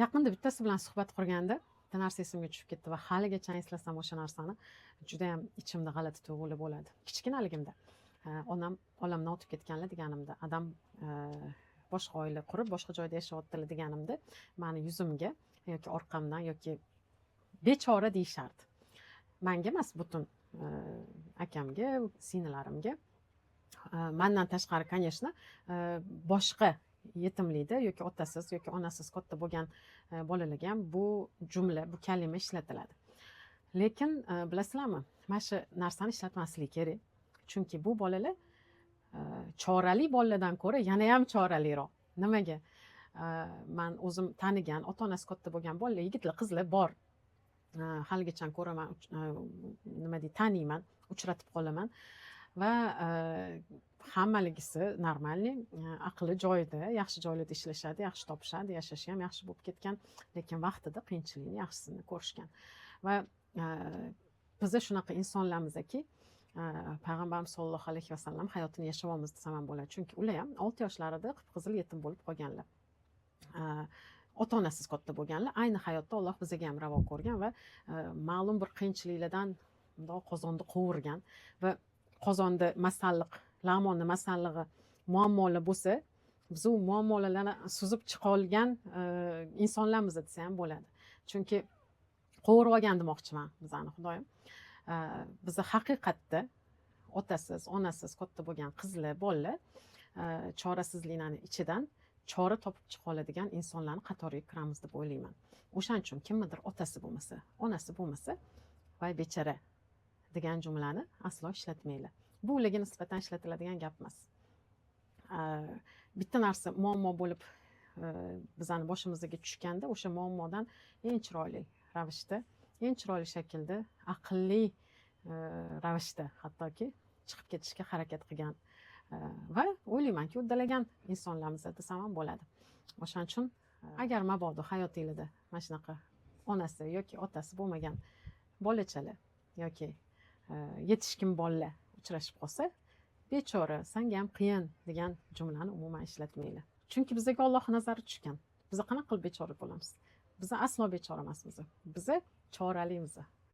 Yaqinda bittasi bilan suhbat qurganda bitta narsa esimga tushib ketdi va haligacha eslasam o'sha narsani judayam ichimda g'alati tuyg'ular bo'ladi. Kichkinaligimda onam olamdan o'tib ketganlar deganimda, adam boshqa oila qurib boshqa joyda yashayaptilar deganimda mani yuzimga yoki orqamdan yoki bechora deyishardi. Menga emas, butun akamga, singillarimga. Mendan tashqari, конечно, boshqa yetimlikda yoki otasiz yoki onasiz katta bo'lgan bolalarga ham bu jumla, bu kalima ishlatiladi. Lekin bilasizlarmi, mana shu narsani ishlatmaslik kerak. Chunki bu bolalar chorali bolalardan ko'ra yana ham choraliroq. Nimaga? Men o'zim tanigan, ota-onasi katta bo'lgan bolalar, yigitlar, qizlar bor. Haligacha ko'raman, nima deydi, taniyman, uchratib qolaman va hammaligisi normalniy, aqli joyida, yaxshi joylarda ishlashadi, yaxshi topishadi, yashashi ham yaxshi bo'lib ketgan, lekin vaqtida qiyinchilikni yaxshisini ko'rishgan. Va biz shunaqa insonlarimizki, payg'ambarimiz sollallohu alayhi vasallam hayotini yashamoqmiz desam ham bo'ladi. Chunki ular ham 6 yoshlarida qip-qizil yetim bo'lib qolganlar. Ota-onasiz katta bo'lganlar. Ayni hayotda Alloh bizga ham ravo ko'rgan va ma'lum bir qiyinchiliklardan bundoq qozonni qovurgan va qozonda masalliq, lag'monni masallig'i, muammolar bo'lsa, biz u muammolarni suzib chiqa olgan insonlarmiz desa ham bo'ladi. Chunki qovurib olgan demoqchiman bizani Xudoyim. Biz haqiqatda otasiz, onasiz katta bo'lgan qizlar, bolalar chorasizliklarning ichidan chora topib chiqa oladigan insonlarni qatoriga kiramiz deb o'ylayman. O'shaning uchun kimnidir otasi bo'lmasa, onasi bo'lmasa, voy bechara degan jumlani aslo ishlatmaylar. Bu ularga nisbatan ishlatiladigan gap emas. Bitta narsa muammo bo'lib bizani boshimizga tushganda, o'sha muammodan eng chiroyli ravishda, eng chiroyli shaklda, aqlli ravishda hattoki chiqib ketishga harakat qilgan va o'ylaymanki, uddalagan insonlarimiz desam ham bo'ladi. O'shaning uchun agar mabodo hayotingizda mana shunaqa onasi yoki otasi bo'lmagan bolachalar yoki yetishkin bolalar uchrashib qolsa, bechora, senga ham qiyin degan jumlani umuman ishlatmaylar. Chunki bizga Alloh nazari tushgan. Biz qanaqa qilib bechora bo'lamiz? Biz aslo bechora emasmiz. Biz choralimiz.